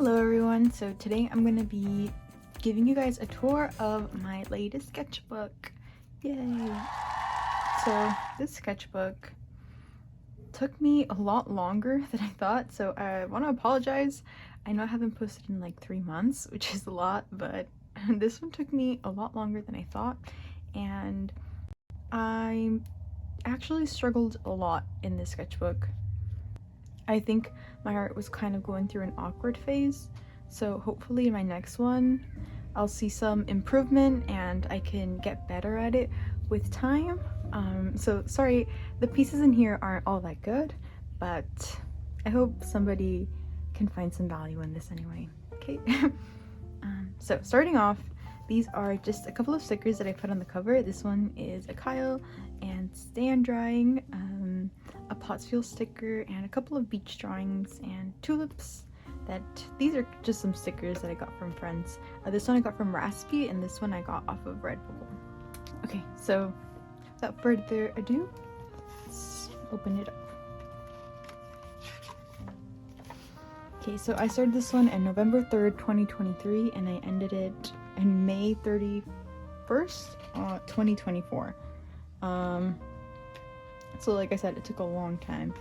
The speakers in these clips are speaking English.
Hello everyone, so today I'm going to be giving you guys a tour of my latest sketchbook. Yay! So this sketchbook took me a lot longer than I thought, so I want to apologize. I know I haven't posted in like 3 months, which is a lot, but this one took me a lot longer than I thought, and I actually struggled a lot in this sketchbook. I think my art was kind of going through an awkward phase, so hopefully in my next one I'll see some improvement and I can get better at it with time. So sorry, the pieces in here aren't all that good, but I hope somebody can find some value in this anyway. Okay. So starting off, these are just a couple of stickers that I put on the cover. This one is a Kyle and stand drying, a Pottsville sticker, and a couple of beach drawings and tulips. These are just some stickers that I got from friends. This one I got from Raspy, and this one I got off of Redbubble. Okay, so without further ado, let's open it up. Okay, so I started this one on November 3rd, 2023, and I ended it on May 31st, 2024. So like I said, it took a long time.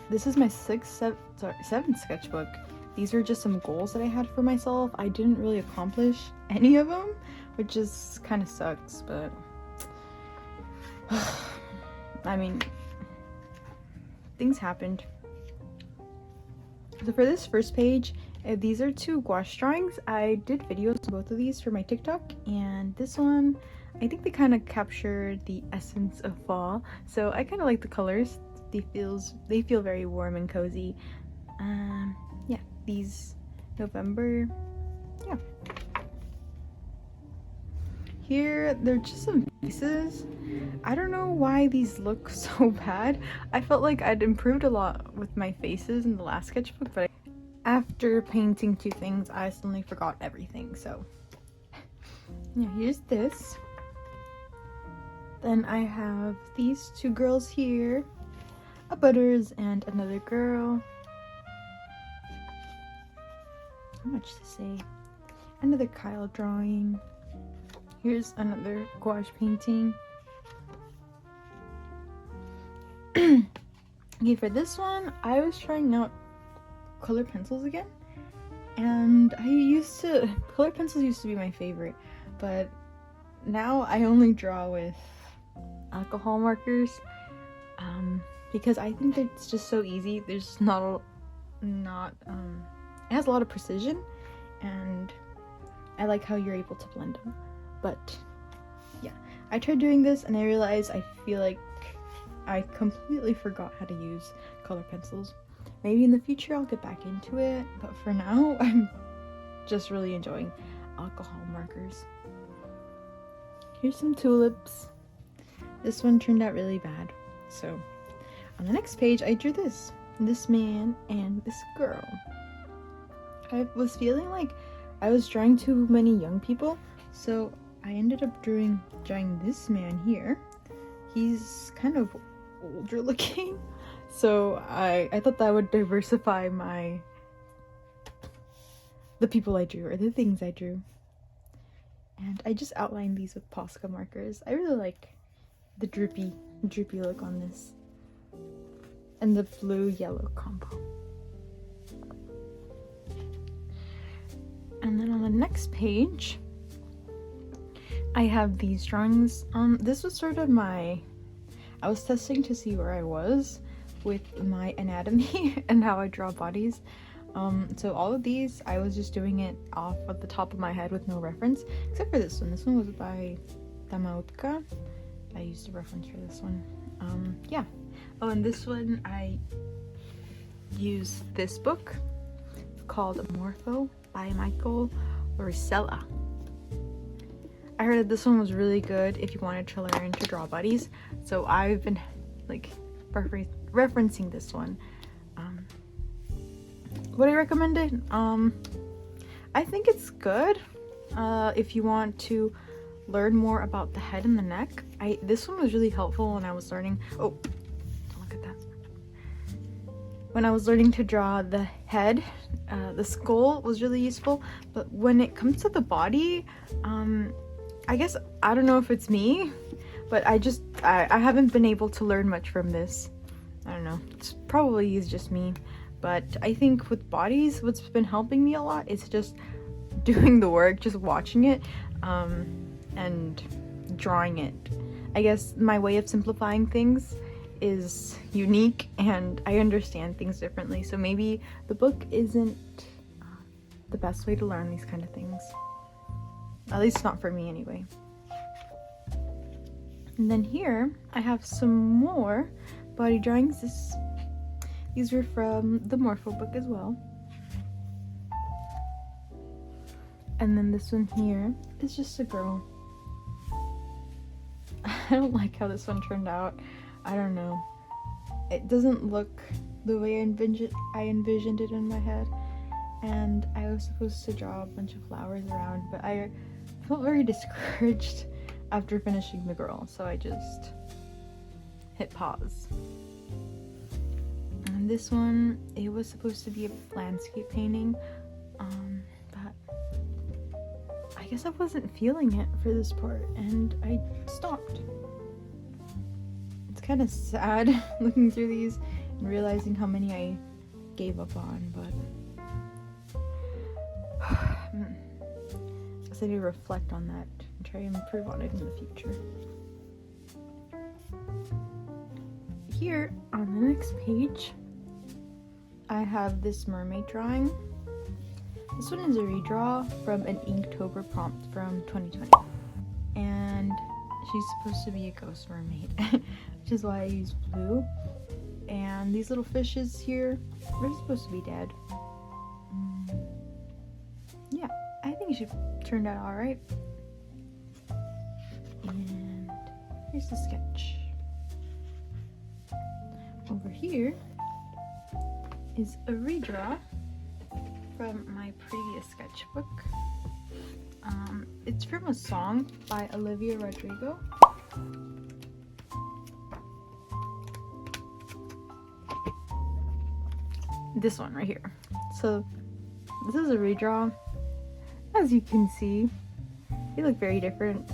This is my seventh sketchbook. These are just some goals that I had for myself. I didn't really accomplish any of them, which is kind of sucks, but I mean, things happened. So for this first page, these are 2 gouache drawings. I did videos on both of these for my TikTok, and this one, I think they kind of capture the essence of fall. So I kind of like the colors. They feel very warm and cozy. Yeah, these November. Yeah. Here, they're just some pieces. I don't know why these look so bad. I felt like I'd improved a lot with my faces in the last sketchbook, but after painting 2 things, I suddenly forgot everything. So yeah, here's this. Then I have these 2 girls here, a Butters and another girl. Not much to say. Another Kyle drawing. Here's another gouache painting. Okay, for this one, I was trying out color pencils again, and color pencils used to be my favorite, but now I only draw with alcohol markers, because I think it's just so easy. There's it has a lot of precision, and I like how you're able to blend them. But yeah, I tried doing this and I realized I feel like I completely forgot how to use color pencils. Maybe in the future I'll get back into it, but for now I'm just really enjoying alcohol markers. Here's some tulips. This one turned out really bad. So on the next page I drew this man and this girl. I was feeling like I was drawing too many young people, so I ended up drawing this man here. He's kind of older looking, so I thought that would diversify the people I drew, or the things I drew. And I just outlined these with Posca markers. I really like the droopy look on this, and the blue-yellow combo. And then on the next page, I have these drawings. This was sort of I was testing to see where I was with my anatomy and how I draw bodies. So all of these, I was just doing it off of the top of my head with no reference, except for this one. This one was by Tamautka. I used a reference for this one. Yeah. Oh, and this one, I used this book called Morpho by Michael Lauricella. I heard that this one was really good if you wanted to learn to draw bodies, so I've been like referencing this one. Would I recommend it? I think it's good if you want to learn more about the head and the neck. This one was really helpful when I was learning. Oh, look at that. when I was learning to draw the head, the skull was really useful, but when it comes to the body, I guess, I don't know if it's me, but I haven't been able to learn much from this. I don't know, it's probably is just me, but I think with bodies, what's been helping me a lot is just doing the work, just watching it, and drawing it. I guess my way of simplifying things is unique and I understand things differently, so maybe the book isn't the best way to learn these kind of things, at least not for me anyway. And then here I have some more body drawings. These were from the Morpho book as well. And then this one here is just a girl. I don't like how this one turned out. I don't know. It doesn't look the way I envisioned it in my head. And I was supposed to draw a bunch of flowers around, but I felt very discouraged after finishing the girl, so I just hit pause. And this one, it was supposed to be a landscape painting, but I guess I wasn't feeling it for this part, and I stopped. It's kind of sad looking through these and realizing how many I gave up on, but I guess I need to reflect on that and try and improve on it in the future. Here on the next page, I have this mermaid drawing. This one is a redraw from an Inktober prompt from 2020. And she's supposed to be a ghost mermaid, which is why I use blue. And these little fishes here, they're supposed to be dead. Yeah, I think she turned out alright. And here's the sketch. Over here is a redraw from my previous sketchbook. It's from a song by Olivia Rodrigo. This one right here. So this is a redraw. As you can see, they look very different.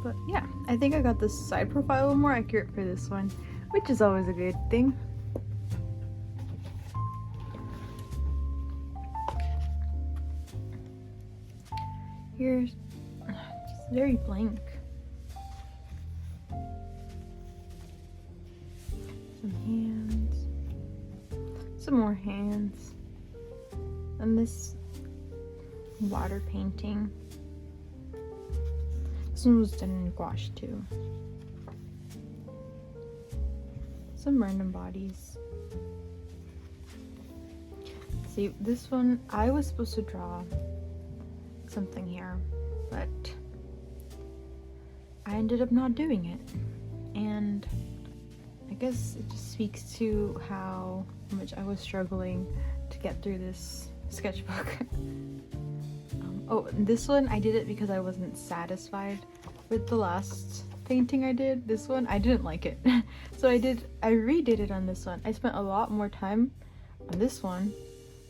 But yeah, I think I got the side profile more accurate for this one, which is always a good thing. Here's just very blank. Some hands. Some more hands. And this water painting. This one was done in gouache too. Some random bodies. See, this one, I was supposed to draw something here, but I ended up not doing it. And I guess it just speaks to how much I was struggling to get through this sketchbook. Oh, this one, I did it because I wasn't satisfied with the last painting I did. This one, I didn't like it. So I redid it on this one. I spent a lot more time on this one,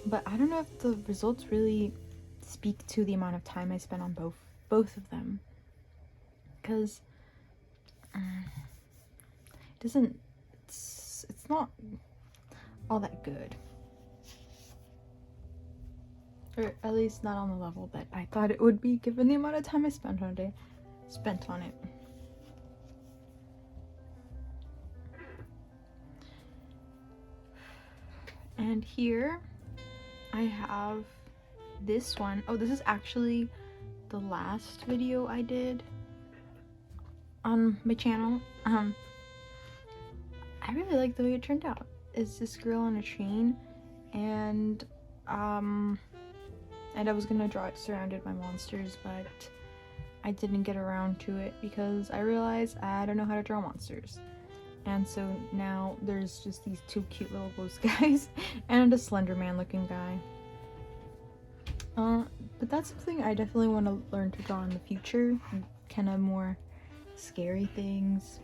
but I don't know if the results really speak to the amount of time I spent on both of them, because it's not all that good, or at least not on the level that I thought it would be given the amount of time I spent on it. And here I have this one. Oh, this is actually the last video I did on my channel. I really like the way it turned out. It's this girl on a train, and I was gonna draw it surrounded by monsters, but I didn't get around to it because I realized I don't know how to draw monsters. And so now there's just these two cute little ghost guys and a Slender Man looking guy. But that's something I definitely want to learn to draw in the future, kind of more scary things.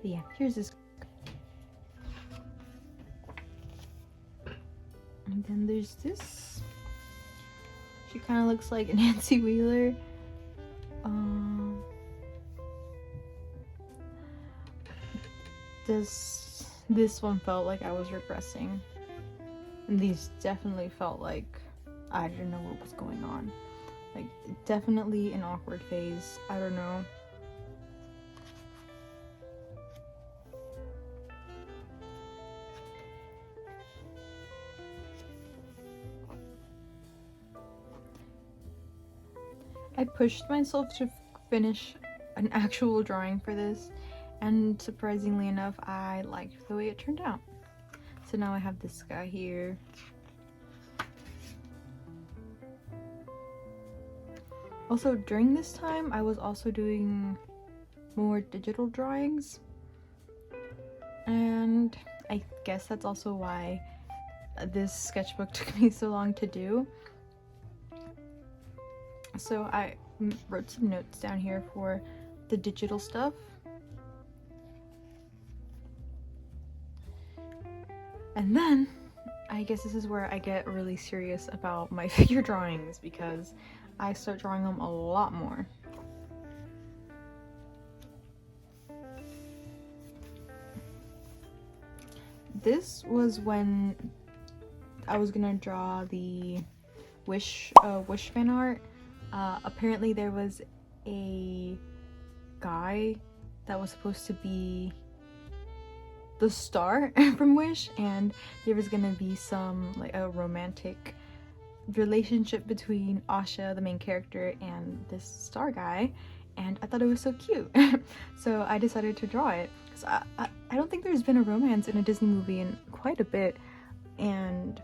But yeah, here's this. And then there's this. She kind of looks like Nancy Wheeler. This one felt like I was regressing. And these definitely felt like I didn't know what was going on. Like, definitely an awkward phase. I don't know. I pushed myself to finish an actual drawing for this, and surprisingly enough, I liked the way it turned out. So now I have this guy here. Also, during this time, I was also doing more digital drawings, and I guess that's also why this sketchbook took me so long to do. So I wrote some notes down here for the digital stuff. And then, I guess this is where I get really serious about my figure drawings, because I start drawing them a lot more. This was when I was gonna draw the Wish fan art. Apparently there was a guy that was supposed to be the star from Wish, and there was gonna be some like a romantic relationship between Asha, the main character, and this star guy, and I thought it was so cute. So I decided to draw it. So I don't think there's been a romance in a Disney movie in quite a bit, and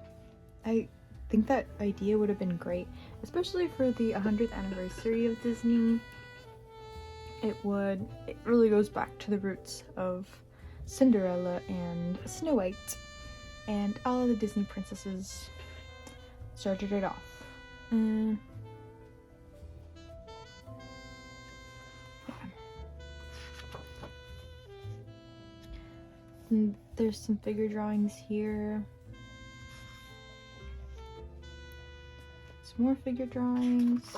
I think that idea would have been great, especially for the 100th anniversary of Disney. It really goes back to the roots of Cinderella and Snow White, and all of the Disney princesses started it off. Yeah. And there's some figure drawings here. Some more figure drawings.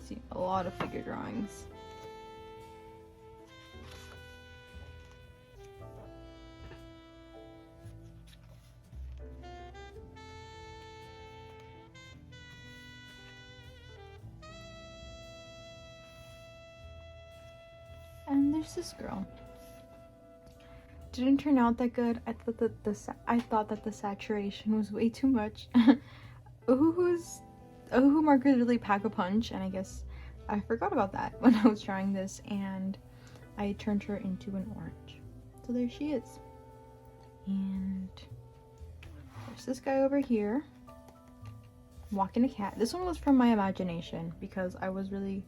See, a lot of figure drawings. And there's this girl. Didn't turn out that good. I thought that the saturation was way too much. Ohuhu markers really pack a punch, and I guess I forgot about that when I was drawing this, and I turned her into an orange. So there she is. And there's this guy over here walking a cat. This one was from my imagination, because I was really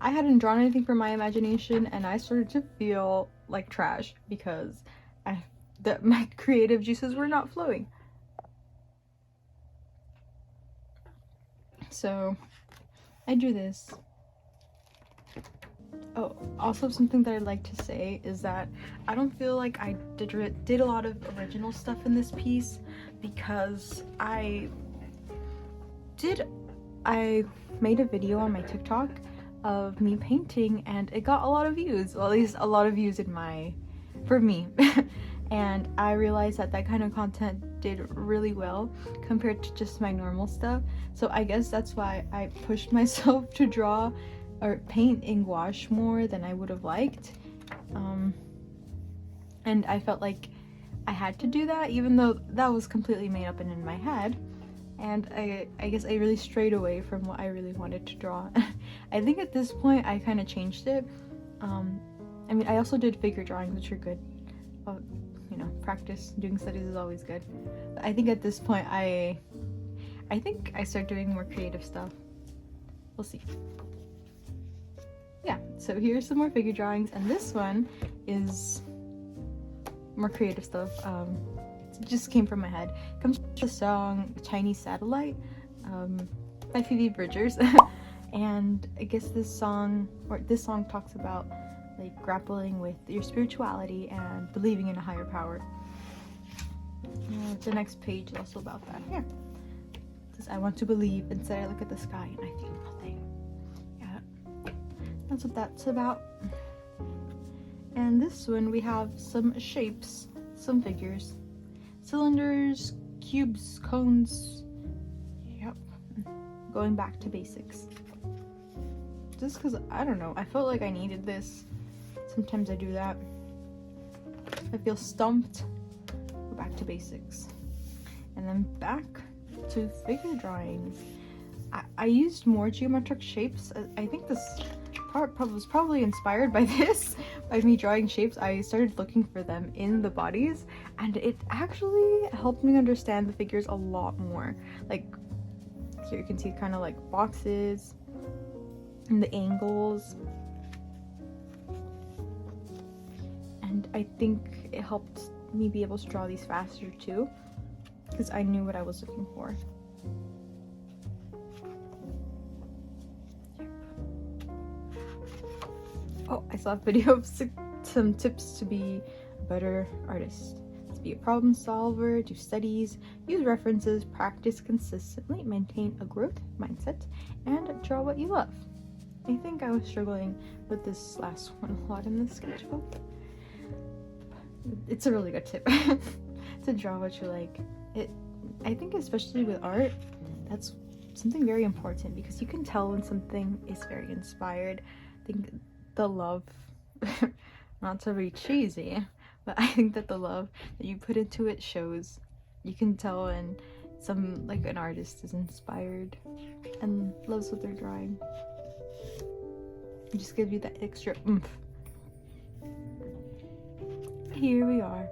I hadn't drawn anything from my imagination, and I started to feel like trash because my creative juices were not flowing. So I drew this. Oh, also something that I'd like to say is that I don't feel like I did a lot of original stuff in this piece, because I made a video on my TikTok of me painting, and it got a lot of views, well, at least a lot of views for me. And I realized that kind of content did really well compared to just my normal stuff. So I guess that's why I pushed myself to draw or paint in gouache more than I would have liked. And I felt like I had to do that, even though that was completely made up and in my head. And I guess I really strayed away from what I really wanted to draw. I think at this point I kind of changed it. I mean, I also did figure drawings, which are good. You know, practice, doing studies is always good. But I think at this point I think I start doing more creative stuff. We'll see. Yeah, so here's some more figure drawings, and this one is more creative stuff. It just came from my head. It comes from the song Chinese Satellite by Phoebe Bridgers. And I guess this song talks about like grappling with your spirituality and believing in a higher power. The next page is also about that. Here. It says, I want to believe. Instead, I look at the sky and I feel nothing. Yeah. That's what that's about. And this one, we have some shapes, some figures. Cylinders, cubes, cones. Yep. Going back to basics. Just because, I don't know, I felt like I needed this. Sometimes I do that. I feel stumped. Go back to basics. And then back to figure drawings. I used more geometric shapes. I think this part was probably inspired by this, by me drawing shapes. I started looking for them in the bodies, and it actually helped me understand the figures a lot more. Like, here you can see kind of like boxes and the angles. And I think it helped me be able to draw these faster too, because I knew what I was looking for. Oh, I saw a video of some tips to be a better artist. To be a problem solver, do studies, use references, practice consistently, maintain a growth mindset, and draw what you love. I think I was struggling with this last one a lot in the sketchbook. It's a really good tip to draw what you like. I think especially with art, that's something very important, because you can tell when something is very inspired. I think the love, not to be cheesy, but I think that the love that you put into it shows. You can tell when an artist is inspired and loves what they're drawing. It just gives you that extra oomph. Here we are.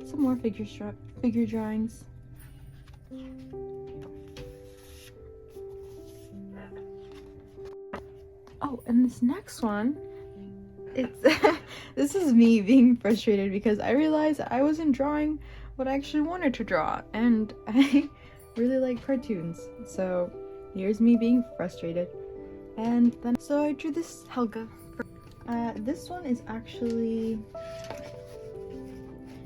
Some more figure drawings. Oh, and this next one, it's this is me being frustrated because I realized I wasn't drawing what I actually wanted to draw, and I really like cartoons. So here's me being frustrated. And then so I drew this Helga. This one is actually,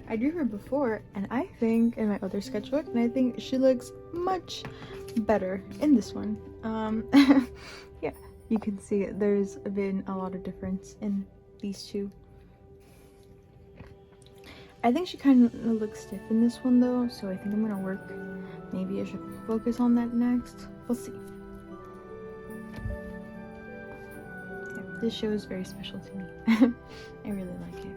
I drew her before, and I think in my other sketchbook, and I think she looks much better in this one. Yeah, you can see there's been a lot of difference in these two. I think she kind of looks stiff in this one though, so I think I'm gonna work. Maybe I should focus on that next. We'll see. Yeah, this show is very special to me. I really like it.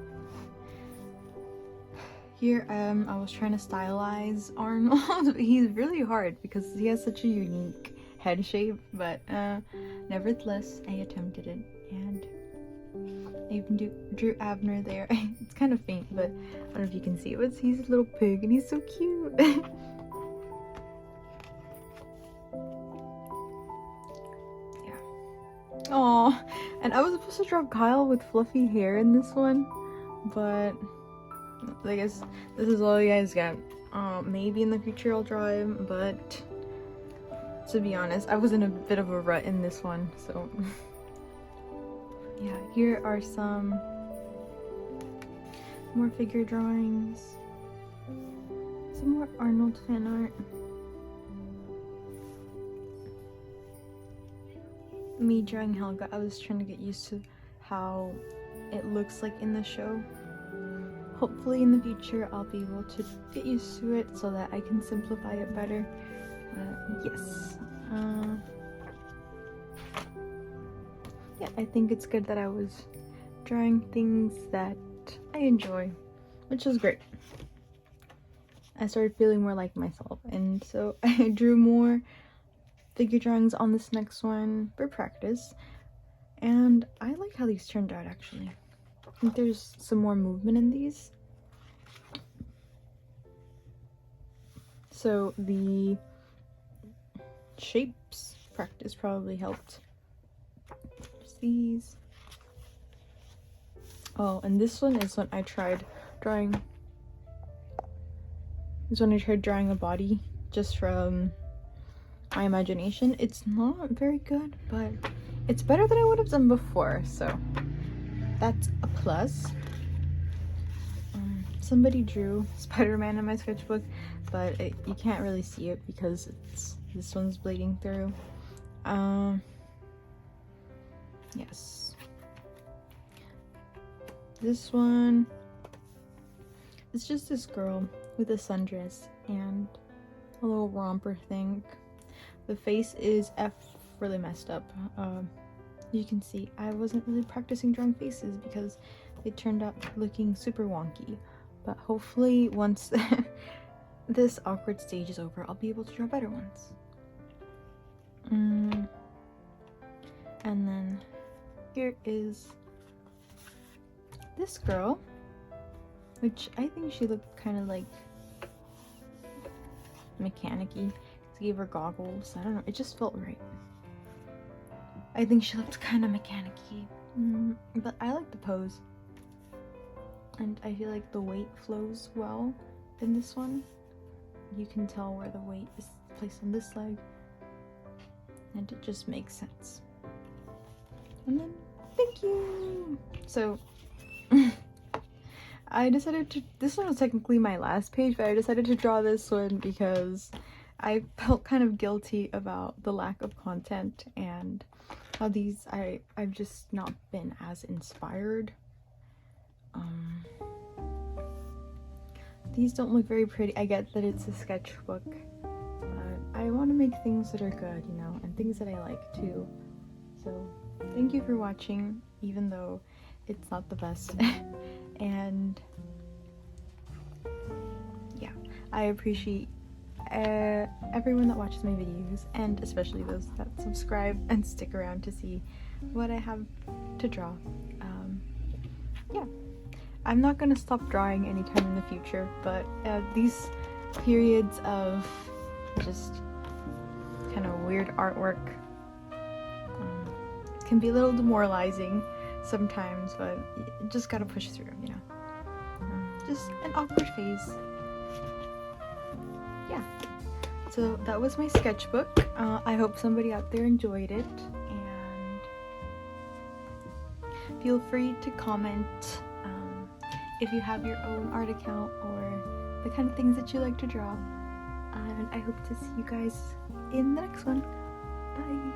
Here, I was trying to stylize Arnold. He's really hard because he has such a unique head shape, but nevertheless, I attempted it, and I even drew Abner there. It's kind of faint, but I don't know if you can see it, but he's a little pig, and he's so cute. Yeah. Aww, and I was supposed to draw Kyle with fluffy hair in this one, but I guess this is all you guys got. Maybe in the future I'll draw him, but to be honest, I was in a bit of a rut in this one, so yeah. Here are some more figure drawings, some more Arnold fan art. Me drawing Helga, I was trying to get used to how it looks like in the show. Hopefully in the future I'll be able to get used to it so that I can simplify it better. Yes. Yeah, I think it's good that I was drawing things that I enjoy, which is great. I started feeling more like myself, and so I drew more figure drawings on this next one for practice, and I like how these turned out actually. I think there's some more movement in these. So the shapes practice probably helped. Just these. Oh, and this one is when I tried drawing. This is when I tried drawing a body just from my imagination. It's not very good, but it's better than I would have done before, so that's a plus. somebody drew Spider-Man in my sketchbook, but you can't really see it because this one's bleeding through. Yes. This one, it's just this girl with a sundress and a little romper thing. The face is really messed up. You can see I wasn't really practicing drawing faces because it turned out looking super wonky. But hopefully once this awkward stage is over, I'll be able to draw better ones. And then here is this girl, which I think she looked kind of like mechanic-y. I gave her goggles. I don't know, it just felt right. I think she looked kind of mechanic-y, but I like the pose. And I feel like the weight flows well in this one. You can tell where the weight is placed on this leg, and it just makes sense. And then, thank you! So, I decided to, this one was technically my last page, but I decided to draw this one because I felt kind of guilty about the lack of content and how these, I've just not been as inspired. These don't look very pretty. I get that it's a sketchbook, but I want to make things that are good, you know, and things that I like too. So thank you for watching, even though it's not the best. And yeah, I appreciate everyone that watches my videos, and especially those that subscribe and stick around to see what I have to draw. Yeah, I'm not gonna stop drawing anytime in the future, but these periods of just kind of weird artwork can be a little demoralizing sometimes, but you just gotta push through, you know. Just an awkward phase. Yeah, so that was my sketchbook. I hope somebody out there enjoyed it, and feel free to comment if you have your own art account or the kind of things that you like to draw. And I hope to see you guys in the next one. Bye!